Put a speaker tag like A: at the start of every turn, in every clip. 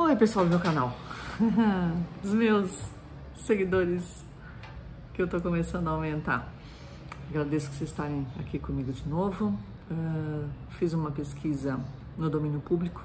A: Oi, pessoal do meu canal, os meus seguidores que eu tô começando a aumentar. Agradeço que vocês estarem aqui comigo de novo. Fiz uma pesquisa no domínio público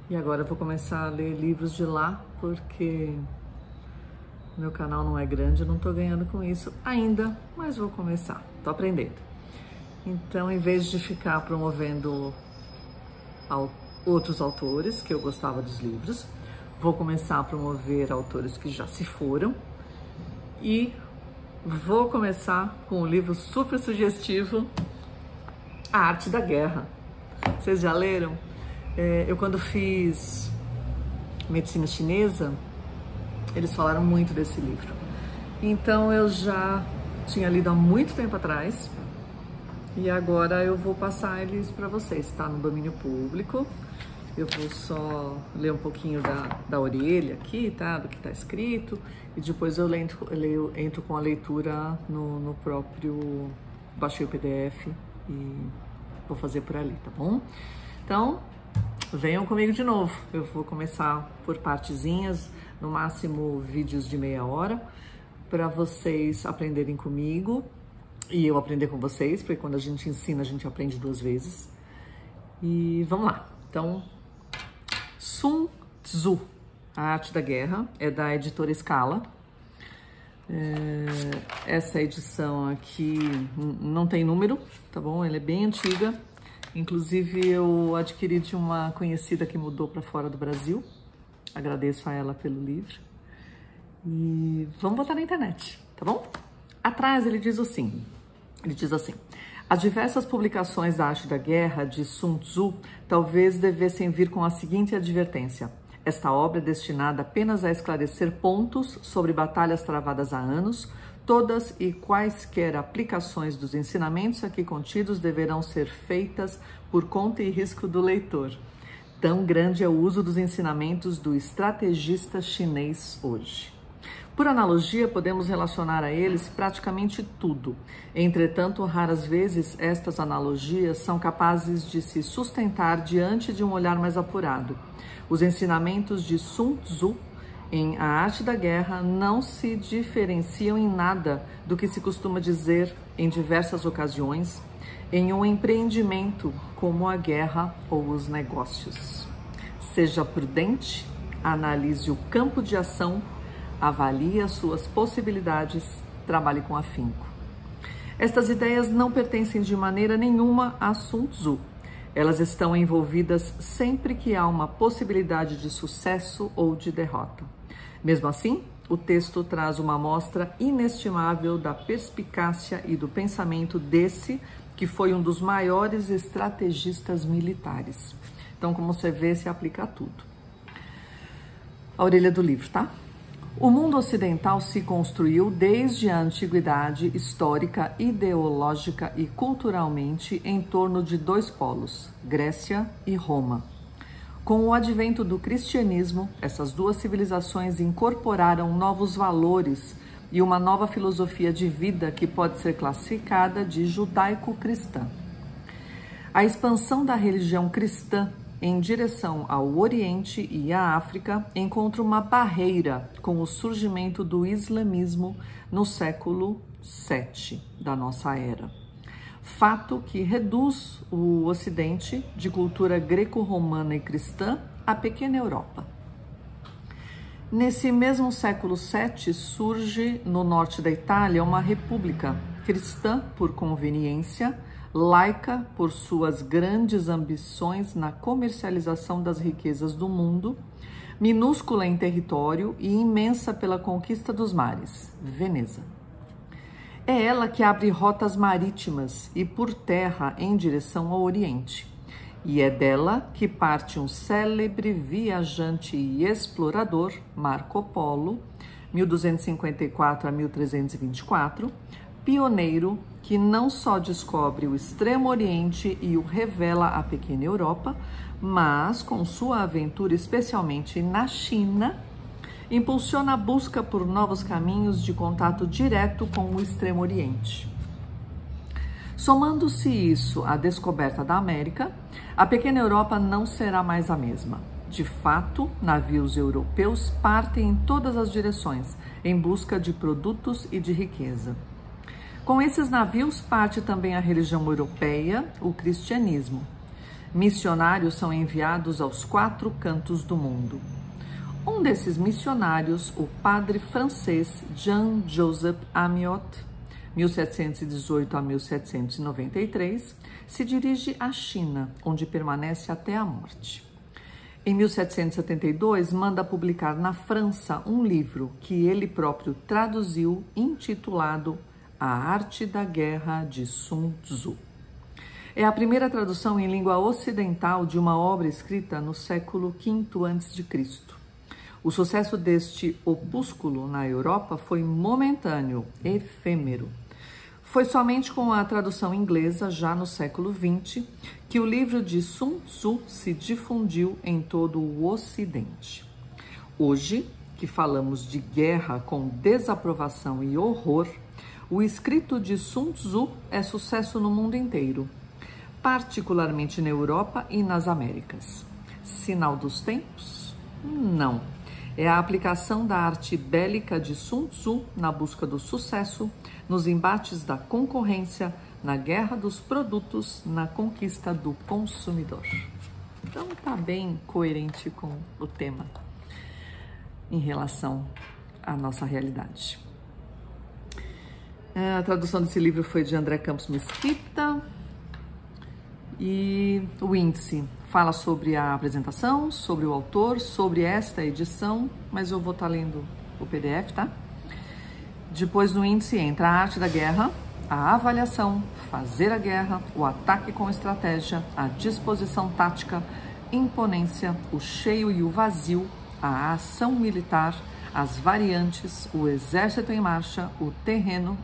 A: e agora eu vou começar a ler livros de lá, porque meu canal não é grande, eu não tô ganhando com isso ainda, mas vou começar, tô aprendendo. Então, em vez de ficar promovendo outros autores que eu gostava dos livros, vou começar a promover autores que já se foram e vou começar com um livro super sugestivo, A Arte da Guerra. Vocês já leram? Eu quando fiz medicina chinesa, eles falaram muito desse livro. Então eu já tinha lido há muito tempo atrás e agora eu vou passar eles para vocês. Está no domínio público. Eu vou só ler um pouquinho da orelha aqui, tá? Do que está escrito, e depois eu entro com a leitura no próprio... Baixei o PDF e vou fazer por ali, tá bom? Então, venham comigo de novo. Eu vou começar por partezinhas, no máximo vídeos de meia hora, para vocês aprenderem comigo e eu aprender com vocês, porque quando a gente ensina, a gente aprende duas vezes. E vamos lá. Então, Sun Tzu, A Arte da Guerra, é da editora Scala. Essa edição aqui não tem número, tá bom? Ela é bem antiga. Inclusive, eu adquiri de uma conhecida que mudou para fora do Brasil. Agradeço a ela pelo livro. E vamos botar na internet, tá bom? Atrás ele diz assim, as diversas publicações da Arte da Guerra de Sun Tzu talvez devessem vir com a seguinte advertência. Esta obra é destinada apenas a esclarecer pontos sobre batalhas travadas há anos. Todas e quaisquer aplicações dos ensinamentos aqui contidos deverão ser feitas por conta e risco do leitor. Tão grande é o uso dos ensinamentos do estrategista chinês hoje. Por analogia, podemos relacionar a eles praticamente tudo. Entretanto, raras vezes estas analogias são capazes de se sustentar diante de um olhar mais apurado. Os ensinamentos de Sun Tzu em A Arte da Guerra não se diferenciam em nada do que se costuma dizer em diversas ocasiões em um empreendimento como a guerra ou os negócios. Seja prudente, analise o campo de ação, avalie as suas possibilidades, trabalhe com afinco. Estas ideias não pertencem de maneira nenhuma a Sun Tzu. Elas estão envolvidas sempre que há uma possibilidade de sucesso ou de derrota. Mesmo assim, o texto traz uma amostra inestimável da perspicácia e do pensamento desse que foi um dos maiores estrategistas militares. Então, como você vê, se aplica a tudo. A orelha do livro, tá? O mundo ocidental se construiu desde a antiguidade histórica, ideológica e culturalmente em torno de dois polos, Grécia e Roma. Com o advento do cristianismo, essas duas civilizações incorporaram novos valores e uma nova filosofia de vida que pode ser classificada de judaico-cristã. A expansão da religião cristã em direção ao Oriente e à África encontra uma barreira com o surgimento do islamismo no século VII da nossa era. Fato que reduz o Ocidente de cultura greco-romana e cristã à pequena Europa. Nesse mesmo século VII surge no norte da Itália uma república cristã por conveniência, laica por suas grandes ambições na comercialização das riquezas do mundo, minúscula em território e imensa pela conquista dos mares, Veneza. É ela que abre rotas marítimas e por terra em direção ao Oriente. E é dela que parte um célebre viajante e explorador, Marco Polo, 1254 a 1324, pioneiro que não só descobre o Extremo Oriente e o revela à pequena Europa, mas, com sua aventura especialmente na China, impulsiona a busca por novos caminhos de contato direto com o Extremo Oriente. Somando-se isso à descoberta da América, a pequena Europa não será mais a mesma. De fato, navios europeus partem em todas as direções, em busca de produtos e de riqueza. Com esses navios parte também a religião europeia, o cristianismo. Missionários são enviados aos 4 cantos do mundo. Um desses missionários, o padre francês Jean-Joseph Amiot, 1718 a 1793, se dirige à China, onde permanece até a morte. Em 1772, manda publicar na França um livro que ele próprio traduziu, intitulado A Arte da Guerra de Sun Tzu. É a primeira tradução em língua ocidental de uma obra escrita no século V a.C. O sucesso deste opúsculo na Europa foi momentâneo, efêmero. Foi somente com a tradução inglesa, já no século XX, que o livro de Sun Tzu se difundiu em todo o Ocidente. Hoje, que falamos de guerra com desaprovação e horror, o escrito de Sun Tzu é sucesso no mundo inteiro, particularmente na Europa e nas Américas. Sinal dos tempos? Não. É a aplicação da arte bélica de Sun Tzu na busca do sucesso, nos embates da concorrência, na guerra dos produtos, na conquista do consumidor. Então está bem coerente com o tema em relação à nossa realidade. A tradução desse livro foi de André Campos Mesquita e o índice fala sobre a apresentação, sobre o autor, sobre esta edição, mas eu vou estar lendo o PDF, tá? Depois no índice entra a arte da guerra, a avaliação, fazer a guerra, o ataque com estratégia, a disposição tática, imponência, o cheio e o vazio, a ação militar, as variantes, o exército em marcha, o terreno,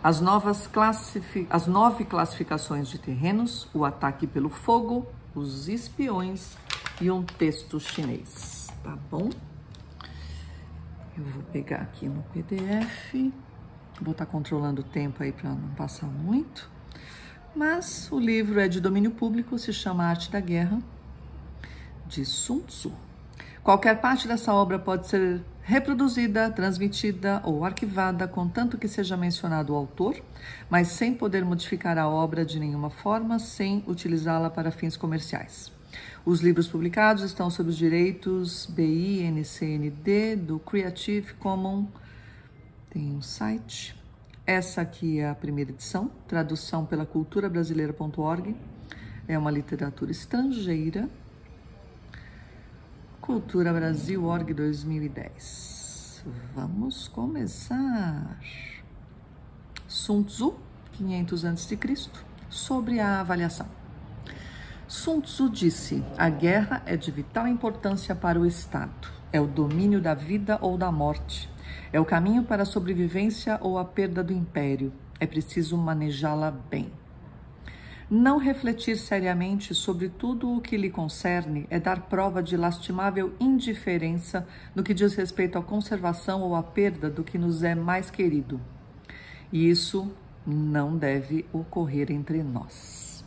A: as 9 classificações de terrenos, o ataque pelo fogo, os espiões e um texto chinês, tá bom? Eu vou pegar aqui no PDF, vou estar controlando o tempo aí para não passar muito, mas o livro é de domínio público, se chama Arte da Guerra, de Sun Tzu. Qualquer parte dessa obra pode ser reproduzida, transmitida ou arquivada, contanto que seja mencionado o autor, mas sem poder modificar a obra de nenhuma forma, sem utilizá-la para fins comerciais. Os livros publicados estão sob os direitos BI-NC-ND do Creative Commons. Tem um site. Essa aqui é a primeira edição, tradução pela culturabrasileira.org. É uma literatura estrangeira. Cultura Brasil Org 2010. Vamos começar. Sun Tzu, 500 a.C., sobre a avaliação. Sun Tzu disse: a guerra é de vital importância para o Estado. É o domínio da vida ou da morte. É o caminho para a sobrevivência ou a perda do império. É preciso manejá-la bem. Não refletir seriamente sobre tudo o que lhe concerne é dar prova de lastimável indiferença no que diz respeito à conservação ou à perda do que nos é mais querido. E isso não deve ocorrer entre nós.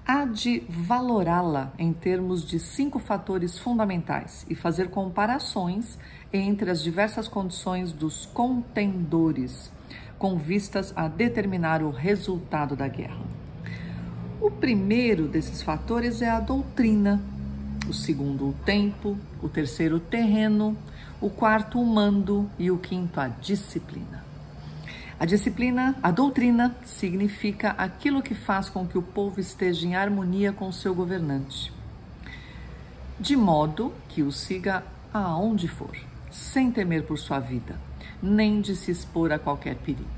A: Há de valorá-la em termos de 5 fatores fundamentais e fazer comparações entre as diversas condições dos contendores, com vistas a determinar o resultado da guerra. O primeiro desses fatores é a doutrina, o segundo o tempo, o terceiro o terreno, o quarto o mando e o quinto a disciplina. A doutrina significa aquilo que faz com que o povo esteja em harmonia com o seu governante, de modo que o siga aonde for, sem temer por sua vida, nem de se expor a qualquer perigo.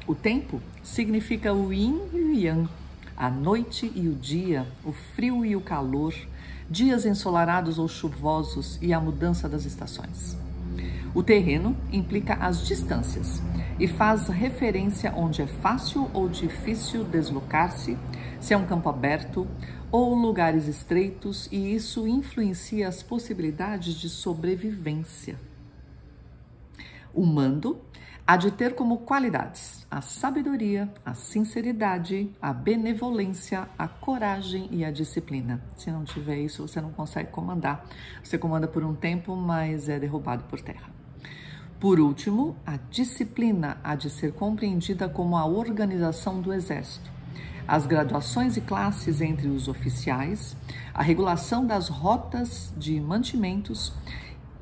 A: O tempo significa o yin e o yang, a noite e o dia, o frio e o calor, dias ensolarados ou chuvosos e a mudança das estações. O terreno implica as distâncias e faz referência onde é fácil ou difícil deslocar-se, se é um campo aberto ou lugares estreitos, e isso influencia as possibilidades de sobrevivência. O mando Há de ter como qualidades a sabedoria, a sinceridade, a benevolência, a coragem e a disciplina. Se não tiver isso, você não consegue comandar. Você comanda por um tempo, mas é derrubado por terra. Por último, a disciplina há de ser compreendida como a organização do exército, as graduações e classes entre os oficiais, a regulação das rotas de mantimentos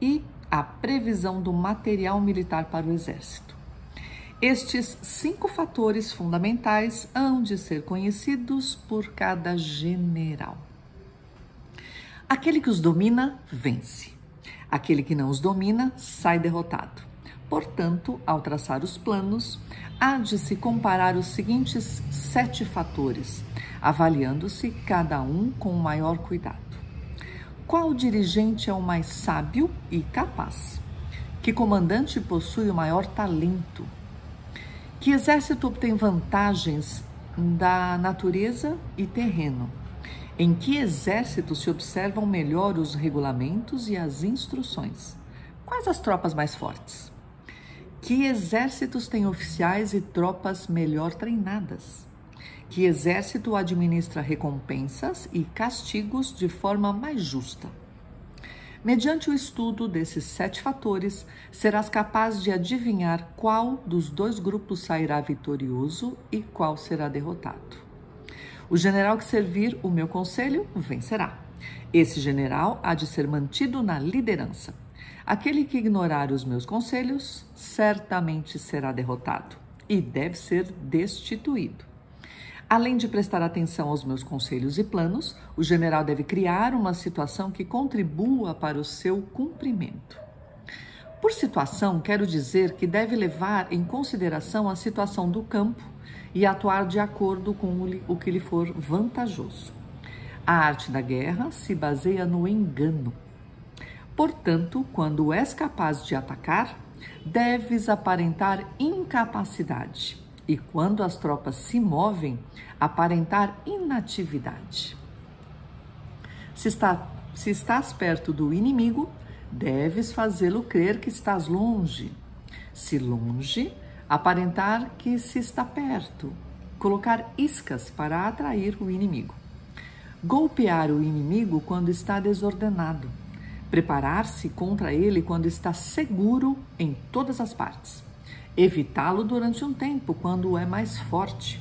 A: e a previsão do material militar para o exército. Estes 5 fatores fundamentais hão de ser conhecidos por cada general. Aquele que os domina, vence. Aquele que não os domina, sai derrotado. Portanto, ao traçar os planos, há de se comparar os seguintes 7 fatores, avaliando-se cada um com maior cuidado. Qual dirigente é o mais sábio e capaz? Que comandante possui o maior talento? Que exército obtém vantagens da natureza e terreno? Em que exército se observam melhor os regulamentos e as instruções? Quais as tropas mais fortes? Que exércitos têm oficiais e tropas melhor treinadas? Que exército administra recompensas e castigos de forma mais justa? Mediante o estudo desses 7 fatores, serás capaz de adivinhar qual dos 2 grupos sairá vitorioso e qual será derrotado. O general que servir o meu conselho vencerá. Esse general há de ser mantido na liderança. Aquele que ignorar os meus conselhos certamente será derrotado e deve ser destituído. Além de prestar atenção aos meus conselhos e planos, o general deve criar uma situação que contribua para o seu cumprimento. Por situação, quero dizer que deve levar em consideração a situação do campo e atuar de acordo com o que lhe for vantajoso. A arte da guerra se baseia no engano. Portanto, quando és capaz de atacar, deves aparentar incapacidade. E quando as tropas se movem, aparentar inatividade. Se estás perto do inimigo, deves fazê-lo crer que estás longe. Se longe, aparentar que se está perto. Colocar iscas para atrair o inimigo. Golpear o inimigo quando está desordenado. Preparar-se contra ele quando está seguro em todas as partes. Evitá-lo durante um tempo, quando é mais forte.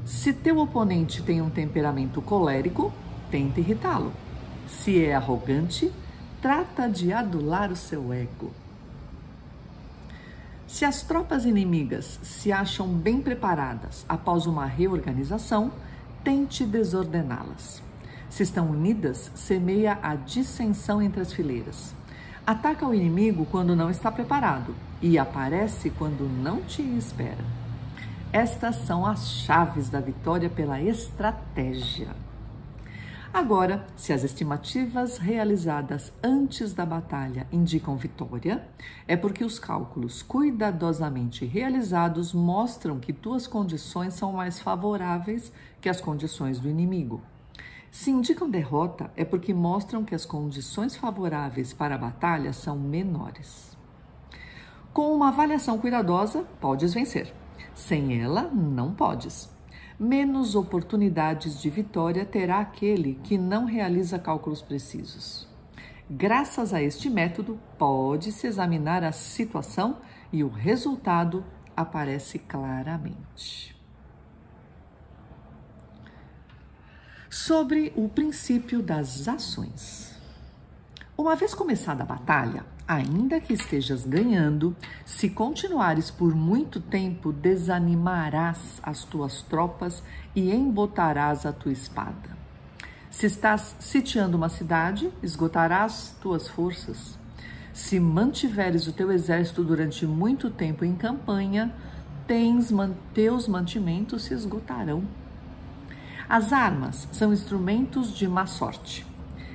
A: Se teu oponente tem um temperamento colérico, tenta irritá-lo. Se é arrogante, trata de adular o seu ego. Se as tropas inimigas se acham bem preparadas após uma reorganização, tente desordená-las. Se estão unidas, semeia a dissensão entre as fileiras. Ataca o inimigo quando não está preparado e aparece quando não te espera. Estas são as chaves da vitória pela estratégia. Agora, se as estimativas realizadas antes da batalha indicam vitória, é porque os cálculos cuidadosamente realizados mostram que tuas condições são mais favoráveis que as condições do inimigo. Se indicam derrota, é porque mostram que as condições favoráveis para a batalha são menores. Com uma avaliação cuidadosa, podes vencer. Sem ela, não podes. Menos oportunidades de vitória terá aquele que não realiza cálculos precisos. Graças a este método, pode-se examinar a situação e o resultado aparece claramente. Sobre o princípio das ações. Uma vez começada a batalha, ainda que estejas ganhando, se continuares por muito tempo, desanimarás as tuas tropas e embotarás a tua espada. Se estás sitiando uma cidade, esgotarás tuas forças. Se mantiveres o teu exército durante muito tempo em campanha, teus mantimentos se esgotarão. As armas são instrumentos de má sorte.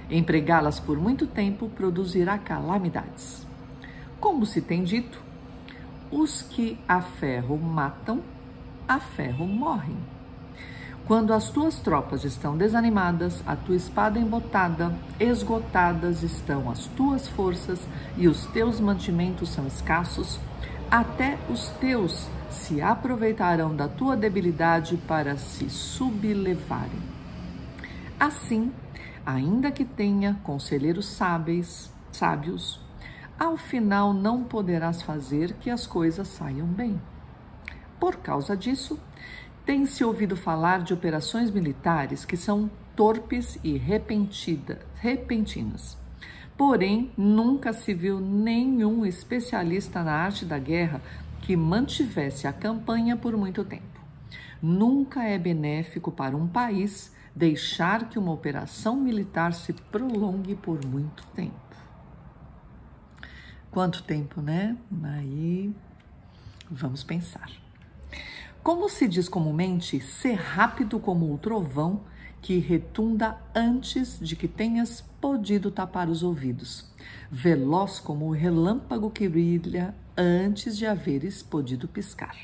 A: Empregá-las por muito tempo produzirá calamidades. Como se tem dito, os que a ferro matam, a ferro morrem. Quando as tuas tropas estão desanimadas, a tua espada embotada, esgotadas estão as tuas forças e os teus mantimentos são escassos, até os teus se aproveitarão da tua debilidade para se sublevarem. Assim, ainda que tenha conselheiros sábios, ao final não poderás fazer que as coisas saiam bem. Por causa disso, tem-se ouvido falar de operações militares que são torpes e repentinas. Porém, nunca se viu nenhum especialista na arte da guerra que mantivesse a campanha por muito tempo. Nunca é benéfico para um país deixar que uma operação militar se prolongue por muito tempo. Quanto tempo, né? Aí vamos pensar. Como se diz comumente, ser rápido como o trovão que retunda antes de que tenhas podido tapar os ouvidos, veloz como o relâmpago que brilha antes de haveres podido piscar.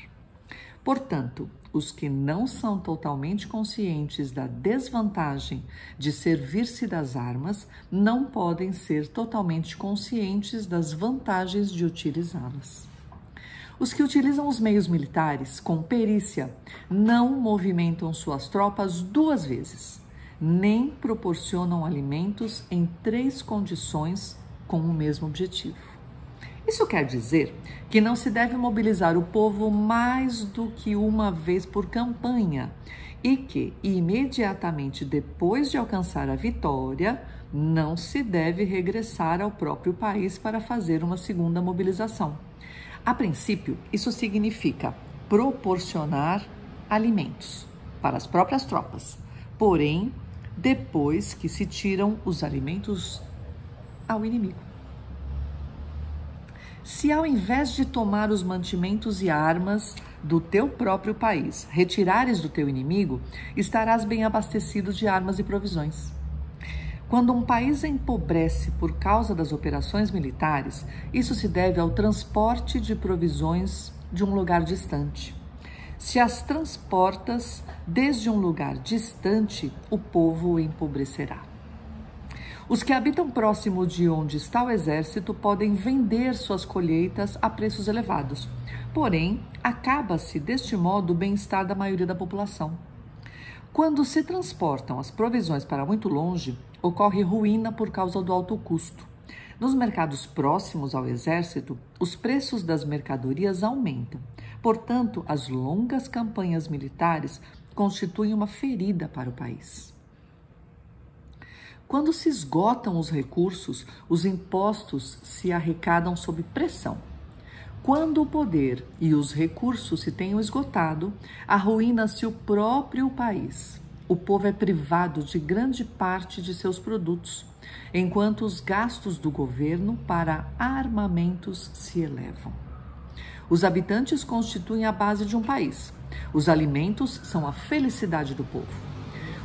A: Portanto, os que não são totalmente conscientes da desvantagem de servir-se das armas não podem ser totalmente conscientes das vantagens de utilizá-las. Os que utilizam os meios militares com perícia não movimentam suas tropas 2 vezes, nem proporcionam alimentos em 3 condições com o mesmo objetivo. Isso quer dizer que não se deve mobilizar o povo mais do que uma vez por campanha e que, imediatamente depois de alcançar a vitória, não se deve regressar ao próprio país para fazer uma segunda mobilização. A princípio, isso significa proporcionar alimentos para as próprias tropas, porém, depois que se tiram os alimentos ao inimigo. Se ao invés de tomar os mantimentos e armas do teu próprio país, retirares do teu inimigo, estarás bem abastecido de armas e provisões. Quando um país empobrece por causa das operações militares, isso se deve ao transporte de provisões de um lugar distante. Se as transportas desde um lugar distante, o povo empobrecerá. Os que habitam próximo de onde está o exército podem vender suas colheitas a preços elevados. Porém, acaba-se deste modo o bem-estar da maioria da população. Quando se transportam as provisões para muito longe, ocorre ruína por causa do alto custo. Nos mercados próximos ao exército, os preços das mercadorias aumentam. Portanto, as longas campanhas militares constituem uma ferida para o país. Quando se esgotam os recursos, os impostos se arrecadam sob pressão. Quando o poder e os recursos se tenham esgotado, arruína-se o próprio país. O povo é privado de grande parte de seus produtos, enquanto os gastos do governo para armamentos se elevam. Os habitantes constituem a base de um país. Os alimentos são a felicidade do povo.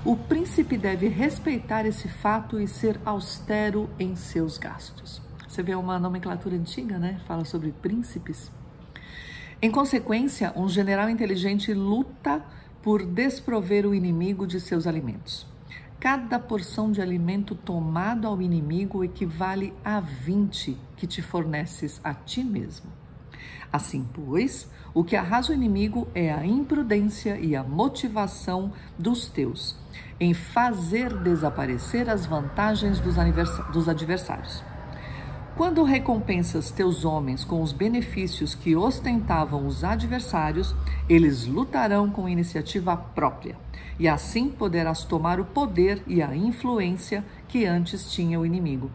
A: O príncipe deve respeitar esse fato e ser austero em seus gastos. Você vê uma nomenclatura antiga, né? Fala sobre príncipes. Em consequência, um general inteligente luta por desprover o inimigo de seus alimentos. Cada porção de alimento tomado ao inimigo equivale a 20 que te forneces a ti mesmo. Assim, pois, o que arrasa o inimigo é a imprudência e a motivação dos teus em fazer desaparecer as vantagens dos adversários. Quando recompensas teus homens com os benefícios que ostentavam os adversários, eles lutarão com iniciativa própria, e assim poderás tomar o poder e a influência que antes tinha o inimigo.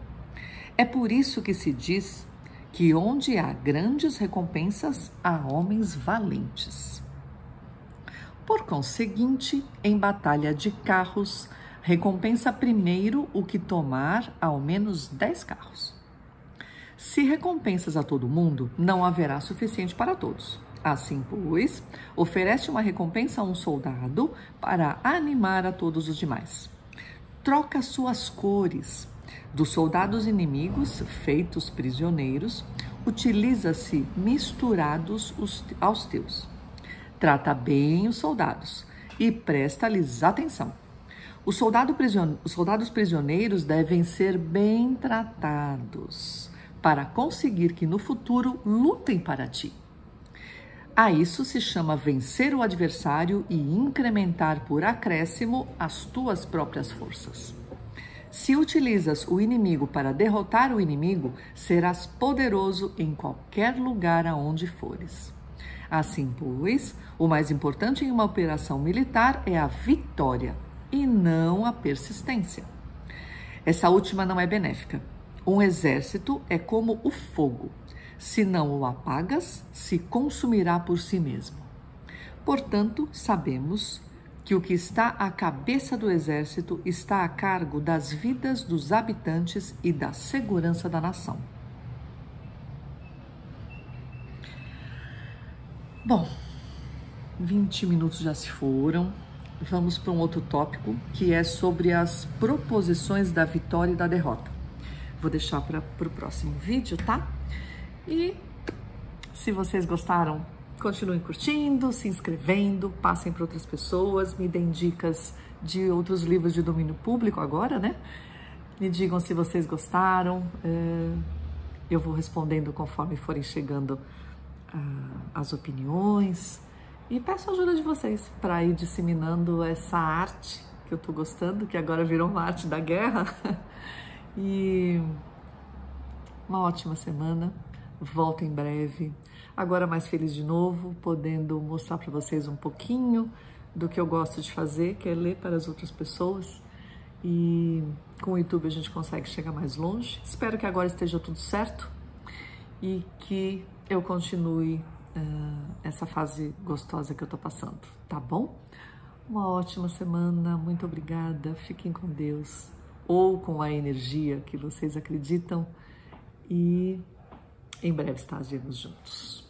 A: É por isso que se diz que onde há grandes recompensas, há homens valentes. Por conseguinte, em batalha de carros, recompensa primeiro o que tomar ao menos 10 carros. Se recompensas a todo mundo, não haverá suficiente para todos. Assim, pois, oferece uma recompensa a um soldado para animar a todos os demais. Troca suas cores. Dos soldados inimigos, feitos prisioneiros, utiliza-se misturados aos teus. Trata bem os soldados e presta-lhes atenção. Os soldados prisioneiros devem ser bem tratados para conseguir que no futuro lutem para ti. A isso se chama vencer o adversário e incrementar por acréscimo as tuas próprias forças. Se utilizas o inimigo para derrotar o inimigo, serás poderoso em qualquer lugar aonde fores. Assim, pois, o mais importante em uma operação militar é a vitória e não a persistência. Essa última não é benéfica. Um exército é como o fogo. Se não o apagas, se consumirá por si mesmo. Portanto, sabemos que o que está à cabeça do exército está a cargo das vidas dos habitantes e da segurança da nação. Bom, 20 minutos já se foram. Vamos para um outro tópico, que é sobre as proposições da vitória e da derrota. Vou deixar para o próximo vídeo, tá? E se vocês gostaram, continuem curtindo, se inscrevendo, passem para outras pessoas, me deem dicas de outros livros de domínio público agora, né? Me digam se vocês gostaram, eu vou respondendo conforme forem chegando as opiniões. E peço a ajuda de vocês para ir disseminando essa arte que eu tô gostando, que agora virou uma arte da guerra. E uma ótima semana. Volto em breve. Agora mais feliz de novo, podendo mostrar para vocês um pouquinho do que eu gosto de fazer, que é ler para as outras pessoas. E com o YouTube a gente consegue chegar mais longe. Espero que agora esteja tudo certo e que eu continue essa fase gostosa que eu tô passando, tá bom? Uma ótima semana, muito obrigada, fiquem com Deus ou com a energia que vocês acreditam e em breve estaremos juntos.